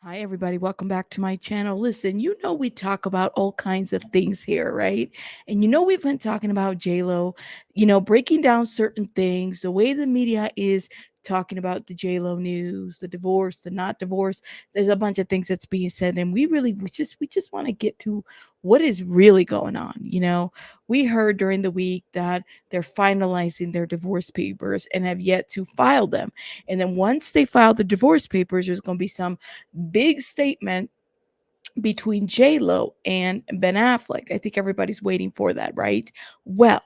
Hi, everybody. Welcome back to my channel. Listen, we talk about all kinds of things here, right? And we've been talking about JLo, breaking down certain things, the way the media is talking about the JLo news, the divorce, the not divorce. There's a bunch of things that's being said, and we just want to get to what is really going on. We heard during the week that they're finalizing their divorce papers and have yet to file them. And then once they file the divorce papers, there's going to be some big statement between JLo and Ben Affleck. I think everybody's waiting for that, right? Well,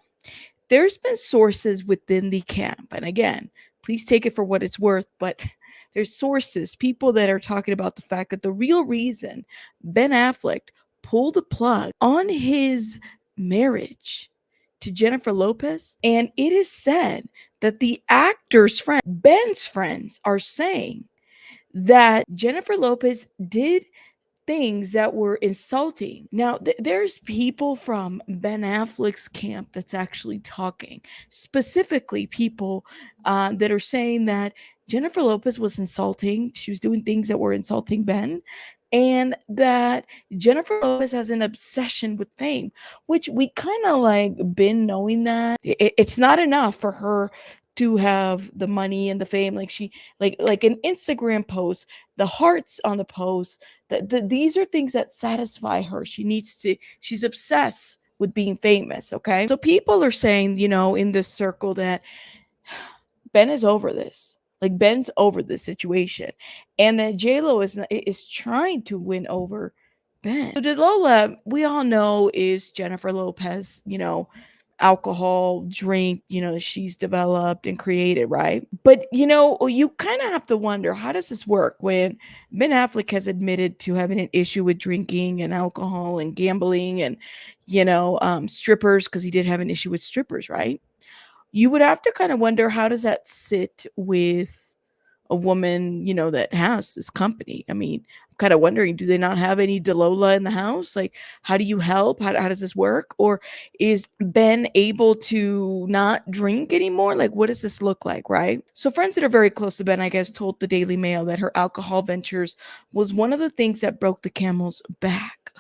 there's been sources within the camp, and again, please take it for what it's worth, but there's sources, people that are talking about the fact that the real reason Ben Affleck pulled the plug on his marriage to Jennifer Lopez, and it is said that the actor's friend, Ben's friends, are saying that Jennifer Lopez did things that were insulting. Now, there's people from Ben Affleck's camp that's actually talking, specifically people that are saying that Jennifer Lopez was insulting. She was doing things that were insulting Ben. And that Jennifer Lopez has an obsession with fame, which we kind of like been knowing that it's not enough for her to have the money and the fame. Like she, like an Instagram post, the hearts on the post, these are things that satisfy her. She's obsessed with being famous. Okay. So people are saying, in this circle that Ben is over this. Like Ben's over this situation. And that JLo is trying to win over Ben. So DeLola, we all know, is Jennifer Lopez, alcohol drink, she's developed and created, right? But you kind of have to wonder, how does this work when Ben Affleck has admitted to having an issue with drinking and alcohol and gambling and strippers, because he did have an issue with strippers, right? You would have to kind of wonder, how does that sit with a woman, that has this company? I mean, I'm kind of wondering, do they not have any DeLola in the house? Like, how do you help? How does this work? Or is Ben able to not drink anymore? Like, what does this look like, right? So friends that are very close to Ben, I guess, told the Daily Mail that her alcohol ventures was one of the things that broke the camel's back.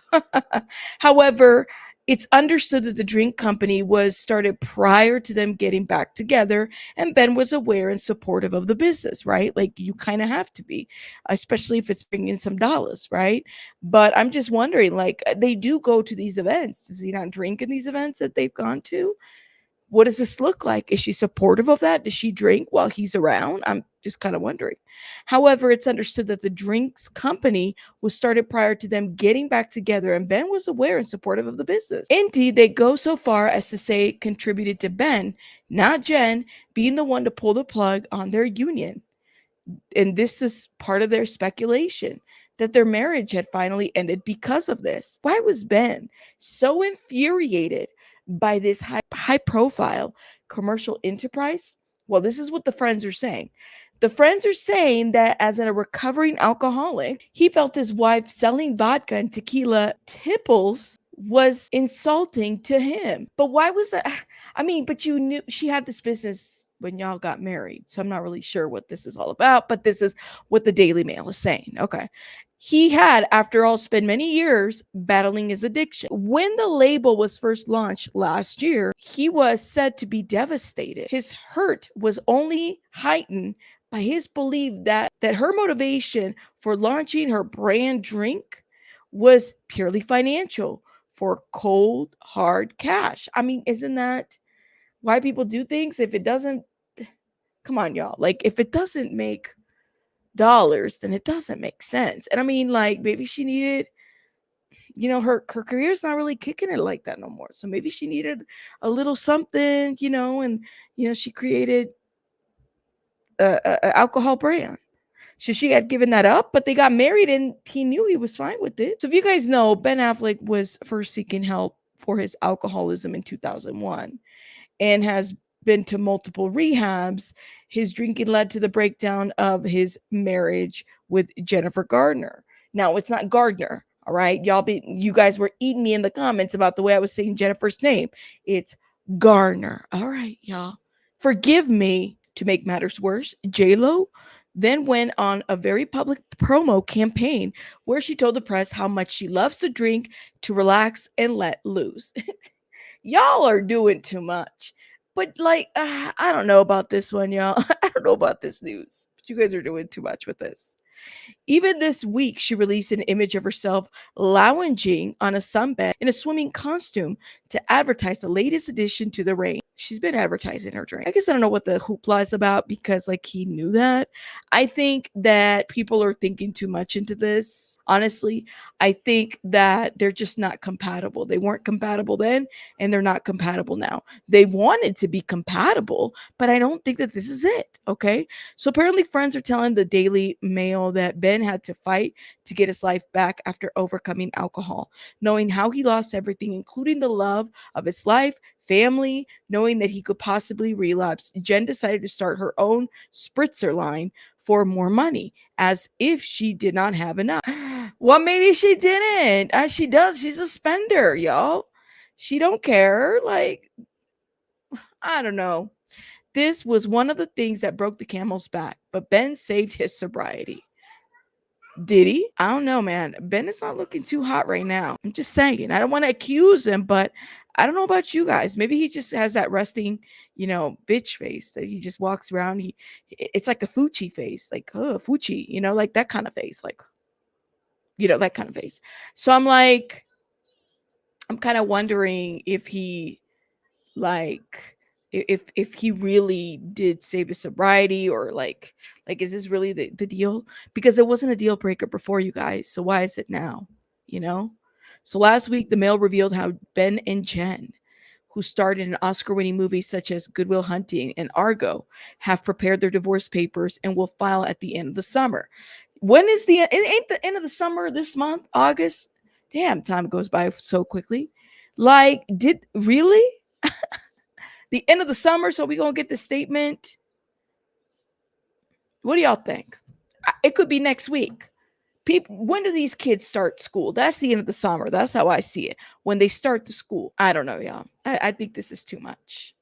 However, it's understood that the drink company was started prior to them getting back together, and Ben was aware and supportive of the business, right? Like, you kind of have to be, especially if it's bringing some dollars, right? But I'm just wondering, like, they do go to these events. Does he not drink in these events that they've gone to? What does this look like? Is she supportive of that? Does she drink while he's around? I'm just kind of wondering. However, it's understood that the drinks company was started prior to them getting back together, and Ben was aware and supportive of the business. Indeed, they go so far as to say it contributed to Ben, not Jen, being the one to pull the plug on their union. And this is part of their speculation, that their marriage had finally ended because of this. Why was Ben so infuriated by this high profile commercial enterprise? Well, this is what the friends are saying. The friends are saying that as a recovering alcoholic, he felt his wife selling vodka and tequila tipples was insulting to him. But why was that? I mean, but you knew she had this business when y'all got married. So I'm not really sure what this is all about, but this is what the Daily Mail is saying. Okay. He had, after all, spent many years battling his addiction. When the label was first launched last year, he was said to be devastated. His hurt was only heightened by his belief that her motivation for launching her brand drink was purely financial, for cold, hard cash. I mean, isn't that why people do things? If it doesn't, come on, y'all. Like, if it doesn't make dollars, then it doesn't make sense. And I mean, like, maybe she needed, her career's not really kicking it like that no more. So maybe she needed a little something, and she created a alcohol brand. So she had given that up, but they got married and he knew he was fine with it. So if you guys know, Ben Affleck was first seeking help for his alcoholism in 2001 and has been to multiple rehabs. His drinking led to the breakdown of his marriage with Jennifer Gardner. Now, it's not Gardner, all right? You guys were eating me in the comments about the way I was saying Jennifer's name. It's Garner. All right, y'all. Forgive me. To make matters worse, JLo then went on a very public promo campaign where she told the press how much she loves to drink to relax and let loose. Y'all are doing too much. But like, I don't know about this one, y'all. I don't know about this news. But you guys are doing too much with this. Even this week, she released an image of herself lounging on a sunbed in a swimming costume to advertise the latest addition to the range. She's been advertising her drink. I guess I don't know what the hoopla is about because, like, he knew that. I think that people are thinking too much into this. Honestly, I think that they're just not compatible. They weren't compatible then, and they're not compatible now. They wanted to be compatible, but I don't think that this is it. Okay. So apparently, friends are telling the Daily Mail that Ben had to fight to get his life back after overcoming alcohol, knowing how he lost everything, including the love of his life, family, knowing that he could possibly relapse. Jen decided to start her own spritzer line for more money, as if she did not have enough. Well, maybe she didn't. She does. She's a spender, y'all. She don't care. Like, I don't know. This was one of the things that broke the camel's back, but Ben saved his sobriety. Did he? I don't know, man. Ben is not looking too hot right now. I'm just saying. I don't want to accuse him, but I don't know about you guys. Maybe he just has that resting, bitch face that he just walks around. It's like a Fuchi face, like, oh, Fuchi, like that kind of face, like, that kind of face. So I'm kind of wondering if he like if he really did save his sobriety, or like is this really the deal, because it wasn't a deal breaker before, you guys, so why is it now? you know so last week the Mail revealed how Ben and Jen, who starred in Oscar-winning movies such as Goodwill Hunting and Argo, have prepared their divorce papers and will file at the end of the summer. When is it ain't the end of the summer this month, August? Damn, time goes by so quickly. Like, did really the end of the summer, so we gonna get the statement? What do y'all think? It could be next week. People, when do these kids start school? That's the end of the summer. That's how I see it. When they start the school. I don't know, y'all. I think this is too much.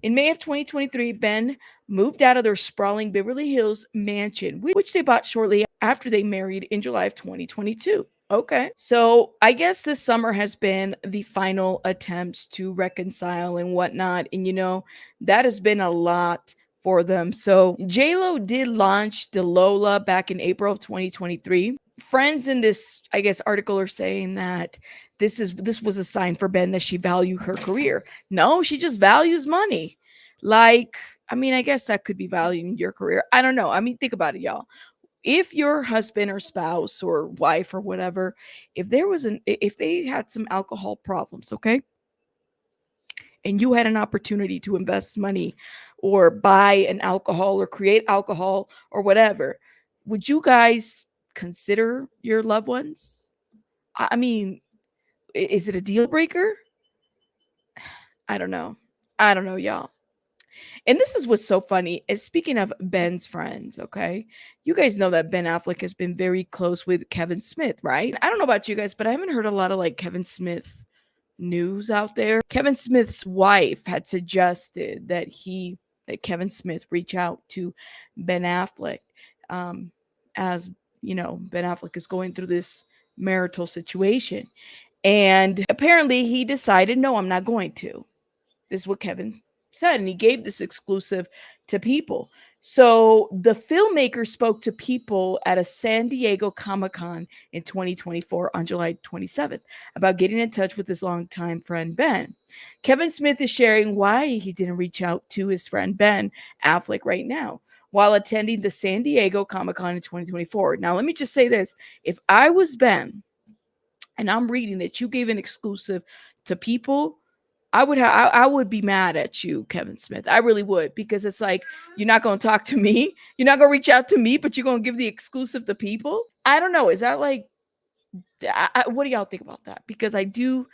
In May of 2023, Ben moved out of their sprawling Beverly Hills mansion, which they bought shortly after they married in July of 2022. Okay. So I guess this summer has been the final attempts to reconcile and whatnot. And, that has been a lot for them. So JLo did launch DELOLA back in April of 2023. Friends in this, I guess, article are saying that this was a sign for Ben that she valued her career. No, she just values money. Like, I mean, I guess that could be valuing your career. I don't know. I mean, think about it, y'all. If your husband or spouse or wife or whatever, if they had some alcohol problems, okay, and you had an opportunity to invest money or buy an alcohol or create alcohol or whatever, would you guys consider your loved ones? I mean, is it a deal breaker? I don't know. I don't know, y'all. And this is what's so funny. Is speaking of Ben's friends, okay? You guys know that Ben Affleck has been very close with Kevin Smith, right? I don't know about you guys, but I haven't heard a lot of like Kevin Smith news out there. Kevin Smith's wife had suggested that Kevin Smith reach out to Ben Affleck, um, as Ben Affleck is going through this marital situation. And apparently he decided, no, I'm not going to. This is what Kevin said, and he gave this exclusive to People. So the filmmaker spoke to People at a San Diego Comic-Con in 2024 on July 27th about getting in touch with his longtime friend Ben. Kevin Smith is sharing why he didn't reach out to his friend Ben Affleck right now while attending the San Diego Comic-Con in 2024. Now, let me just say this. If I was Ben and I'm reading that you gave an exclusive to People, I would be mad at you, Kevin Smith. I really would, because it's like, you're not going to talk to me. You're not going to reach out to me, but you're going to give the exclusive to People. I don't know. Is that like, what do y'all think about that? Because I do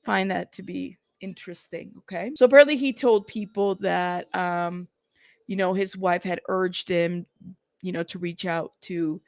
find that to be interesting. Okay. So apparently he told People that, his wife had urged him, to reach out to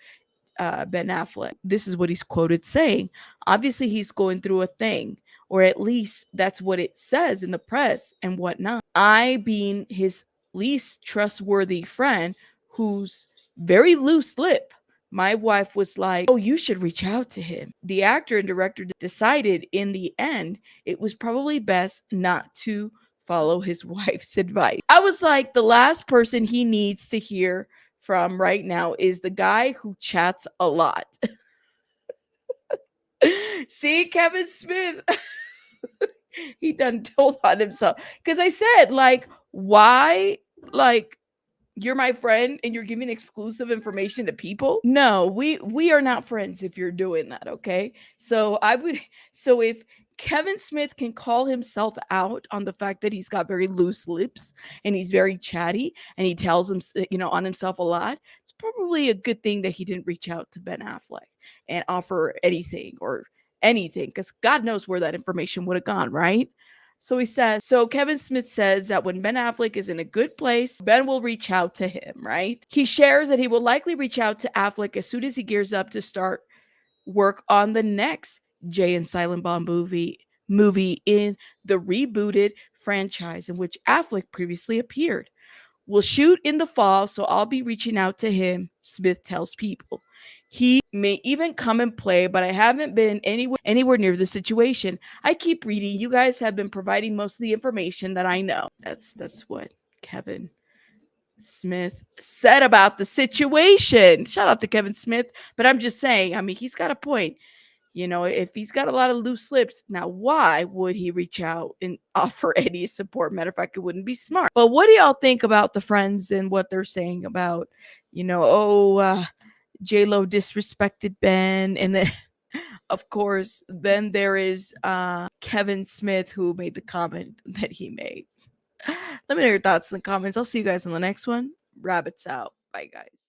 Ben Affleck. This is what he's quoted saying. Obviously, he's going through a thing, or at least that's what it says in the press and whatnot. I, being his least trustworthy friend, who's very loose lip. My wife was like, "Oh, you should reach out to him." The actor and director decided in the end it was probably best not to follow his wife's advice. I was like, the last person he needs to hear from right now is the guy who chats a lot. See, Kevin Smith, he done told on himself. Because I said, like, why? Like, you're my friend and you're giving exclusive information to people? No, we are not friends if you're doing that, okay? So I would so if Kevin Smith can call himself out on the fact that he's got very loose lips and he's very chatty and he tells him, on himself a lot, it's probably a good thing that he didn't reach out to Ben Affleck and offer anything because God knows where that information would have gone, right? So Kevin Smith says that when Ben Affleck is in a good place, Ben will reach out to him, right? He shares that he will likely reach out to Affleck as soon as he gears up to start work on the next Jay and Silent Bob movie in the rebooted franchise in which Affleck previously appeared. We'll shoot in the fall, so I'll be reaching out to him, Smith tells People. He may even come and play, but I haven't been anywhere near the situation. I keep reading. You guys have been providing most of the information that I know. That's what Kevin Smith said about the situation. Shout out to Kevin Smith, but I'm just saying, I mean, he's got a point. If he's got a lot of loose lips, now why would he reach out and offer any support? Matter of fact, it wouldn't be smart. But what do y'all think about the friends and what they're saying about, JLo disrespected Ben? And then, of course, then there is Kevin Smith who made the comment that he made. Let me know your thoughts in the comments. I'll see you guys on the next one. Rabbits out. Bye, guys.